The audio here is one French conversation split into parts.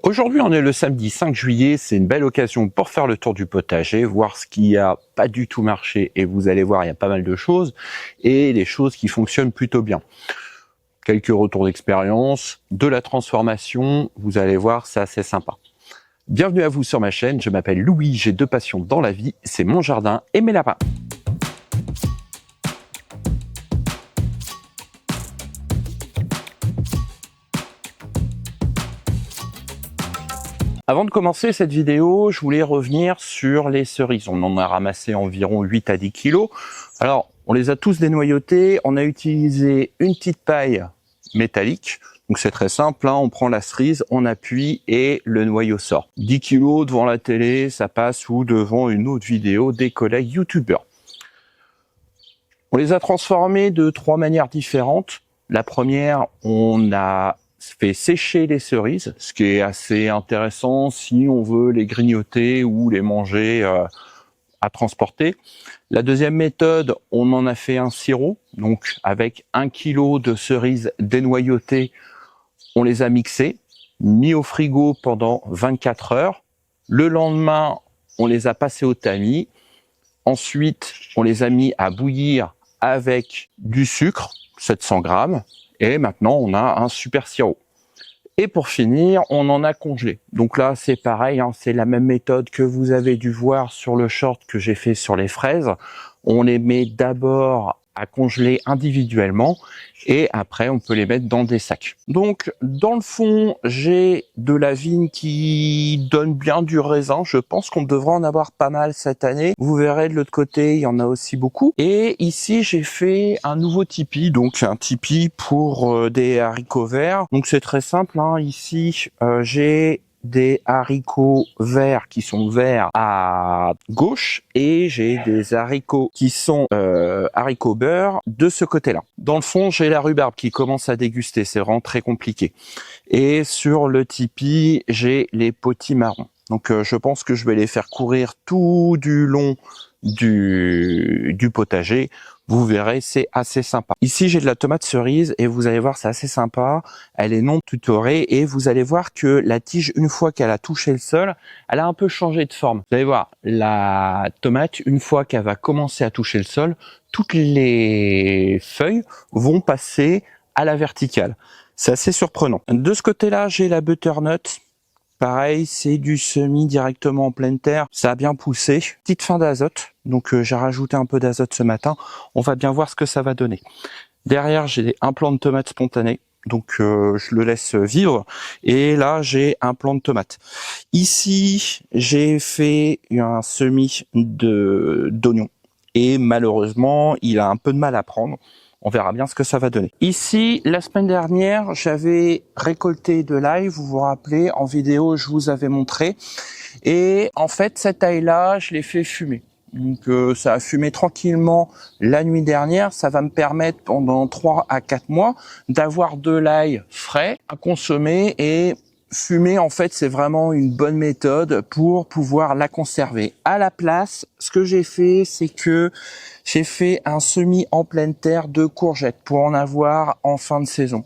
Aujourd'hui, on est le samedi 5 juillet, c'est une belle occasion pour faire le tour du potager, voir ce qui a pas du tout marché, et vous allez voir, il y a pas mal de choses, et des choses qui fonctionnent plutôt bien. Quelques retours d'expérience, de la transformation, vous allez voir, c'est assez sympa. Bienvenue à vous sur ma chaîne, je m'appelle Louis, j'ai deux passions dans la vie, c'est mon jardin et mes lapins. Avant de commencer cette vidéo, je voulais revenir sur les cerises. On en a ramassé environ 8 à 10 kilos. Alors, on les a tous dénoyautés. On a utilisé une petite paille métallique. Donc c'est très simple, hein. On prend la cerise, on appuie et le noyau sort. 10 kilos devant la télé, ça passe, ou devant une autre vidéo des collègues youtubeurs. On les a transformés de 3 manières différentes. La première, on a fait sécher les cerises, ce qui est assez intéressant si on veut les grignoter ou les manger à transporter. La deuxième méthode, on en a fait un sirop, donc avec 1 kg de cerises dénoyautées, on les a mixées, mis au frigo pendant 24 heures. Le lendemain, on les a passés au tamis. Ensuite, on les a mis à bouillir avec du sucre, 700 grammes. Et maintenant, on a un super sirop. Et pour finir, on en a congelé. Donc là, c'est pareil, hein, c'est la même méthode que vous avez dû voir sur le short que j'ai fait sur les fraises. On les met d'abord à congeler individuellement et après, on peut les mettre dans des sacs. Donc, dans le fond, j'ai de la vigne qui donne bien du raisin. Je pense qu'on devrait en avoir pas mal cette année. Vous verrez de l'autre côté, il y en a aussi beaucoup. Et ici, j'ai fait un nouveau tipi, donc un tipi pour des haricots verts. Donc, c'est très simple, hein. Ici, j'ai des haricots verts qui sont verts à gauche et j'ai des haricots qui sont haricots beurre de ce côté-là. Dans le fond, j'ai la rhubarbe qui commence à déguster, c'est vraiment très compliqué. Et sur le tipi, j'ai les potimarrons. Donc je pense que je vais les faire courir tout du long du potager. Vous verrez, c'est assez sympa. Ici, j'ai de la tomate cerise et vous allez voir, c'est assez sympa. Elle est non tutorée et vous allez voir que la tige, une fois qu'elle a touché le sol, elle a un peu changé de forme. Vous allez voir, la tomate, une fois qu'elle va commencer à toucher le sol, toutes les feuilles vont passer à la verticale. C'est assez surprenant. De ce côté-là, j'ai la butternut. Pareil, c'est du semis directement en pleine terre. Ça a bien poussé. Petite fin d'azote. Donc j'ai rajouté un peu d'azote ce matin. On va bien voir ce que ça va donner. Derrière, j'ai un plant de tomates spontané. Donc je le laisse vivre. Et là, j'ai un plant de tomates. Ici, j'ai fait un semis d'oignons. Et malheureusement, il a un peu de mal à prendre. On verra bien ce que ça va donner. Ici, la semaine dernière, j'avais récolté de l'ail. Vous vous rappelez, en vidéo, je vous avais montré. Et en fait, cet ail-là, je l'ai fait fumer. Donc, ça a fumé tranquillement la nuit dernière. Ça va me permettre, pendant 3 à 4 mois, d'avoir de l'ail frais à consommer. Et fumer, en fait, c'est vraiment une bonne méthode pour pouvoir la conserver. À la place, ce que j'ai fait, c'est que j'ai fait un semis en pleine terre de courgettes pour en avoir en fin de saison.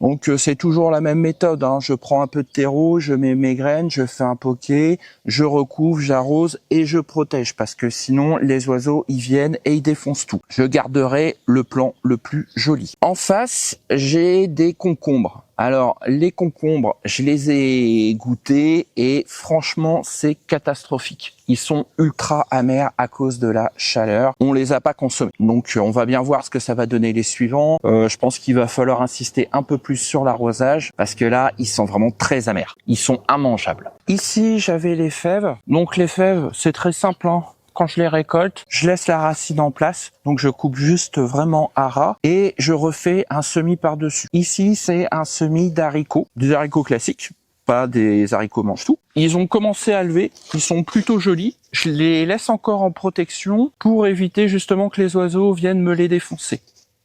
Donc c'est toujours la même méthode, hein. Je prends un peu de terreau, je mets mes graines, je fais un poquet, je recouvre, j'arrose et je protège parce que sinon les oiseaux ils viennent et ils défoncent tout. Je garderai le plan le plus joli. En face, j'ai des concombres. Alors les concombres, je les ai goûtés et franchement c'est catastrophique. Ils sont ultra amers à cause de la chaleur. On les a pas consommés. Donc on va bien voir ce que ça va donner les suivants. Je pense qu'il va falloir insister un peu plus sur l'arrosage parce que là ils sont vraiment très amers. Ils sont immangeables. Ici j'avais les fèves. Donc les fèves c'est très simple, hein. Quand je les récolte, je laisse la racine en place, donc je coupe juste vraiment à ras et je refais un semis par-dessus. Ici, c'est un semis d'haricots, des haricots classiques, pas des haricots mange-tout. Ils ont commencé à lever, ils sont plutôt jolis. Je les laisse encore en protection pour éviter justement que les oiseaux viennent me les défoncer.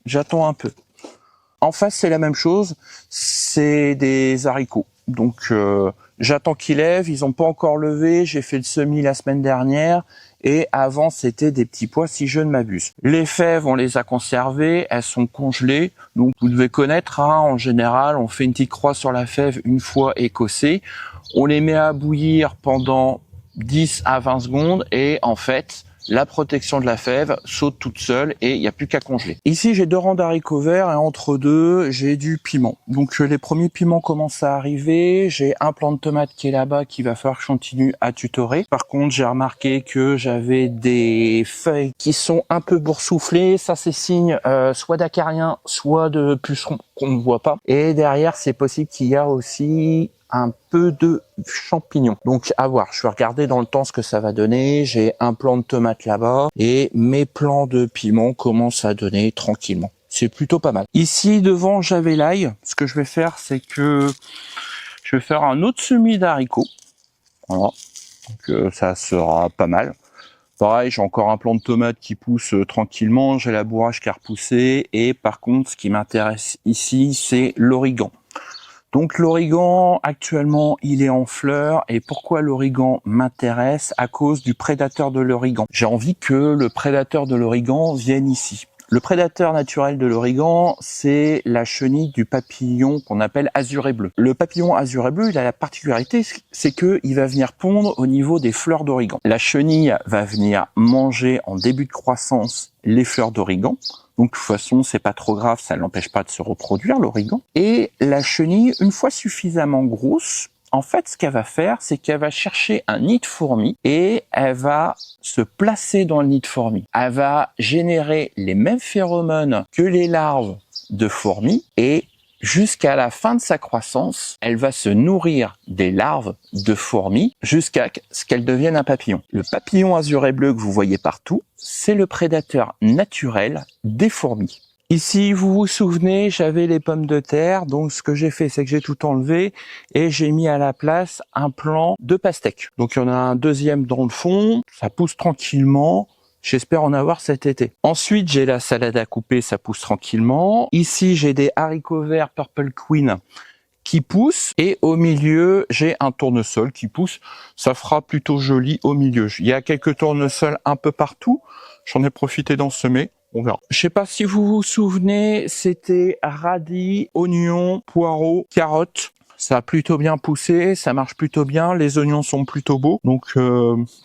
J'attends un peu. En face, c'est la même chose, c'est des haricots. Donc J'attends qu'ils lèvent, ils ont pas encore levé, j'ai fait le semis la semaine dernière et avant c'était des petits pois si je ne m'abuse. Les fèves, on les a conservées, elles sont congelées, donc vous devez connaître, hein, en général on fait une petite croix sur la fève une fois écossée, on les met à bouillir pendant 10 à 20 secondes et en fait la protection de la fève saute toute seule et il n'y a plus qu'à congeler. Ici, j'ai 2 rangs d'haricots verts et entre deux, j'ai du piment. Donc les premiers piments commencent à arriver. J'ai un plant de tomate qui est là-bas qu'il va falloir que je continue à tutorer. Par contre, j'ai remarqué que j'avais des feuilles qui sont un peu boursouflées. Ça, c'est signe soit d'acarien, soit de puceron qu'on ne voit pas. Et derrière, c'est possible qu'il y a aussi un peu de champignons. Donc à voir, je vais regarder dans le temps ce que ça va donner. J'ai un plant de tomate là-bas et mes plants de piment commencent à donner tranquillement. C'est plutôt pas mal. Ici devant j'avais l'ail. Ce que je vais faire c'est que je vais faire un autre semis d'haricots. Voilà. Donc ça sera pas mal. Pareil, j'ai encore un plant de tomate qui pousse tranquillement. J'ai la bourrache qui a repoussé. Et par contre, ce qui m'intéresse ici, c'est l'origan. Donc l'origan, actuellement, il est en fleurs. Et pourquoi l'origan m'intéresse? À cause du prédateur de l'origan. J'ai envie que le prédateur de l'origan vienne ici. Le prédateur naturel de l'origan, c'est la chenille du papillon qu'on appelle azuret bleu. Le papillon azuret bleu, il a la particularité, c'est que il va venir pondre au niveau des fleurs d'origan. La chenille va venir manger en début de croissance les fleurs d'origan. Donc de toute façon, c'est pas trop grave, ça ne l'empêche pas de se reproduire, l'origan. Et la chenille, une fois suffisamment grosse, en fait, ce qu'elle va faire, c'est qu'elle va chercher un nid de fourmis et elle va se placer dans le nid de fourmis. Elle va générer les mêmes phéromones que les larves de fourmis et jusqu'à la fin de sa croissance, elle va se nourrir des larves de fourmis jusqu'à ce qu'elle devienne un papillon. Le papillon azuret bleu que vous voyez partout, c'est le prédateur naturel des fourmis. Ici, vous vous souvenez, j'avais les pommes de terre, donc ce que j'ai fait, c'est que j'ai tout enlevé et j'ai mis à la place un plant de pastèque. Donc il y en a un deuxième dans le fond, ça pousse tranquillement. J'espère en avoir cet été. Ensuite, j'ai la salade à couper, ça pousse tranquillement. Ici, j'ai des haricots verts Purple Queen qui poussent et au milieu, j'ai un tournesol qui pousse. Ça fera plutôt joli au milieu. Il y a quelques tournesols un peu partout. J'en ai profité d'en semer. On verra. Je sais pas si vous vous souvenez, c'était radis, oignons, poireaux, carottes. Ça a plutôt bien poussé, ça marche plutôt bien, les oignons sont plutôt beaux, donc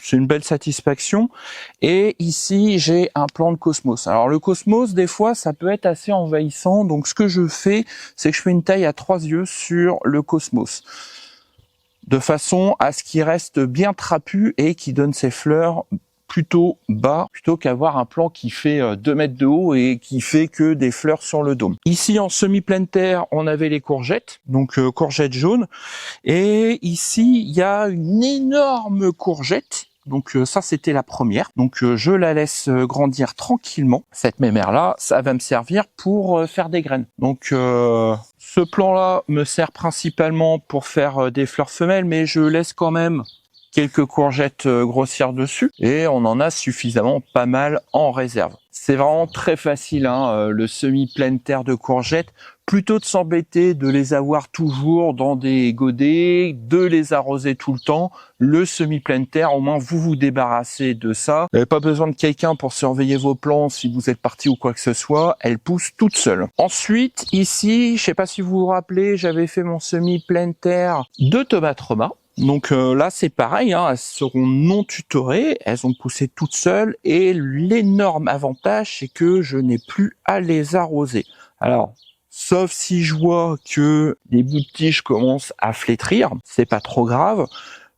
c'est une belle satisfaction. Et ici, j'ai un plant de cosmos. Alors le cosmos, des fois, ça peut être assez envahissant, donc ce que je fais, c'est que je fais une taille à 3 yeux sur le cosmos, de façon à ce qu'il reste bien trapu et qui donne ses fleurs plutôt bas, plutôt qu'avoir un plant qui fait 2 mètres de haut et qui fait que des fleurs sur le dôme. Ici, en semi-pleine terre, on avait les courgettes, donc courgettes jaunes. Et ici, il y a une énorme courgette. Donc ça, c'était la première. Donc je la laisse grandir tranquillement. Cette mémère-là, ça va me servir pour faire des graines. Donc ce plant-là me sert principalement pour faire des fleurs femelles, mais je laisse quand même quelques courgettes grossières dessus et on en a suffisamment pas mal en réserve. C'est vraiment très facile, hein, le semi-pleine terre de courgettes. Plutôt de s'embêter de les avoir toujours dans des godets, de les arroser tout le temps. Le semi-pleine terre, au moins vous vous débarrassez de ça. Vous n'avez pas besoin de quelqu'un pour surveiller vos plants si vous êtes parti ou quoi que ce soit. Elle pousse toute seule. Ensuite, ici, je sais pas si vous vous rappelez, j'avais fait mon semi-pleine terre de tomates Roma. Donc là c'est pareil, hein, elles seront non tutorées, elles ont poussé toutes seules et l'énorme avantage c'est que je n'ai plus à les arroser. Alors sauf si je vois que les bouts de tige commencent à flétrir, c'est pas trop grave,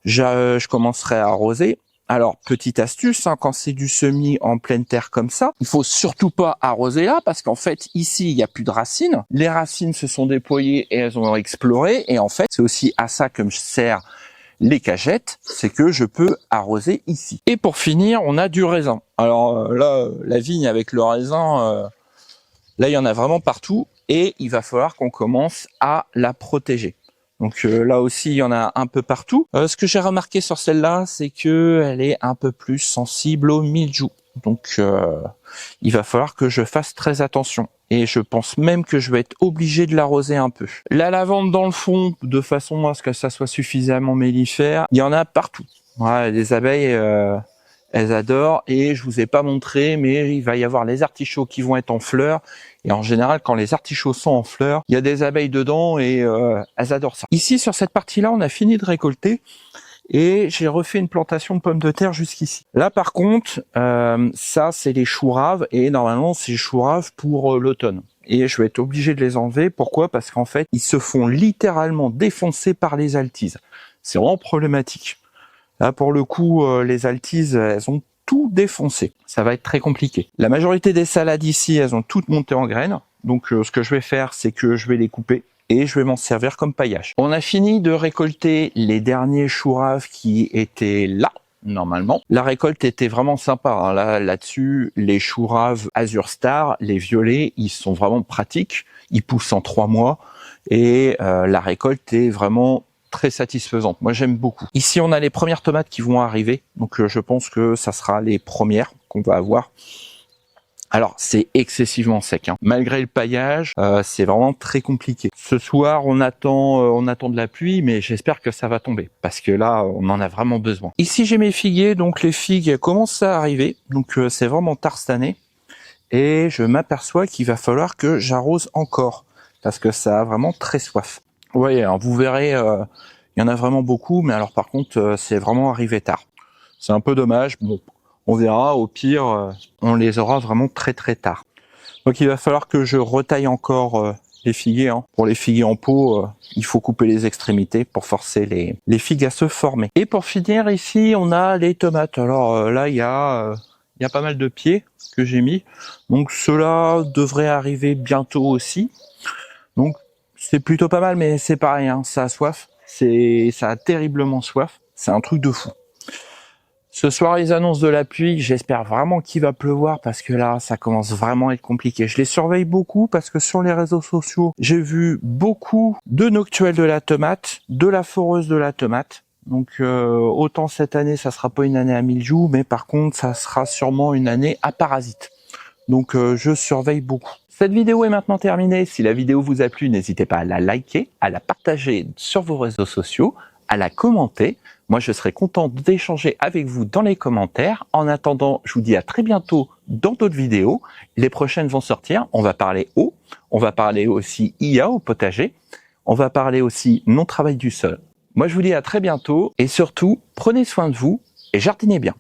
je commencerai à arroser. Alors, petite astuce, hein, quand c'est du semis en pleine terre comme ça, il faut surtout pas arroser là, parce qu'en fait, ici, il n'y a plus de racines. Les racines se sont déployées et elles ont exploré. Et en fait, c'est aussi à ça que me sert les cagettes, c'est que je peux arroser ici. Et pour finir, on a du raisin. Alors là, la vigne avec le raisin, là, il y en a vraiment partout. Et il va falloir qu'on commence à la protéger. Donc là aussi, il y en a un peu partout. Ce que j'ai remarqué sur celle-là, c'est que elle est un peu plus sensible au mildiou. Donc il va falloir que je fasse très attention. et je pense même que je vais être obligé de l'arroser un peu. La lavande dans le fond, de façon à ce que ça soit suffisamment mellifère, il y en a partout. Ouais, les abeilles, elles adorent, et je vous ai pas montré, mais il va y avoir les artichauts qui vont être en fleurs. Et en général, quand les artichauts sont en fleurs, il y a des abeilles dedans et elles adorent ça. Ici, sur cette partie-là, on a fini de récolter et j'ai refait une plantation de pommes de terre jusqu'ici. Là, par contre, ça, c'est les choux raves et normalement, c'est les choux raves pour l'automne. Et je vais être obligé de les enlever. Pourquoi? Parce qu'en fait, ils se font littéralement défoncer par les altises. C'est vraiment problématique. Là, pour le coup, les altises, elles ont tout défoncé. Ça va être très compliqué. La majorité des salades ici, elles ont toutes monté en graines. Donc, ce que je vais faire, c'est que je vais les couper et je vais m'en servir comme paillage. On a fini de récolter les derniers choux raves qui étaient là, normalement. La récolte était vraiment sympa. Hein. Là-dessus, les choux raves Azure Star, les violets, ils sont vraiment pratiques. Ils poussent en 3 mois et la récolte est vraiment très satisfaisante. Moi, j'aime beaucoup. Ici, on a les premières tomates qui vont arriver. Donc, je pense que ça sera les premières qu'on va avoir. Alors, c'est excessivement sec. Hein. Malgré le paillage, c'est vraiment très compliqué. Ce soir, on attend de la pluie, mais j'espère que ça va tomber. Parce que là, on en a vraiment besoin. Ici, j'ai mes figuiers. Donc, les figues commencent à arriver. Donc, c'est vraiment tard cette année. Et je m'aperçois qu'il va falloir que j'arrose encore. Parce que ça a vraiment très soif. Oui, alors vous verrez, il y en a vraiment beaucoup, mais alors par contre, c'est vraiment arrivé tard. C'est un peu dommage, bon, on verra, au pire, on les aura vraiment très très tard. Donc il va falloir que je retaille encore les figuiers. Hein. Pour les figuiers en pot, il faut couper les extrémités pour forcer les figues à se former. Et pour finir, ici, on a les tomates. Alors là, il y a pas mal de pieds que j'ai mis, donc ceux-là devraient arriver bientôt aussi. Donc c'est plutôt pas mal, mais c'est pareil, hein, ça a soif. Ça a terriblement soif. C'est un truc de fou. Ce soir, ils annoncent de la pluie. J'espère vraiment qu'il va pleuvoir parce que là, ça commence vraiment à être compliqué. Je les surveille beaucoup parce que sur les réseaux sociaux, j'ai vu beaucoup de noctuels de la tomate, de la foreuse de la tomate. Donc autant cette année, ça sera pas une année à mildiou, mais par contre, ça sera sûrement une année à parasites. Donc je surveille beaucoup. Cette vidéo est maintenant terminée. Si la vidéo vous a plu, n'hésitez pas à la liker, à la partager sur vos réseaux sociaux, à la commenter. Moi, je serai content d'échanger avec vous dans les commentaires. En attendant, je vous dis à très bientôt dans d'autres vidéos. Les prochaines vont sortir. On va parler eau. On va parler aussi IA au potager. On va parler aussi non-travail du sol. Moi, je vous dis à très bientôt. Et surtout, prenez soin de vous et jardinez bien.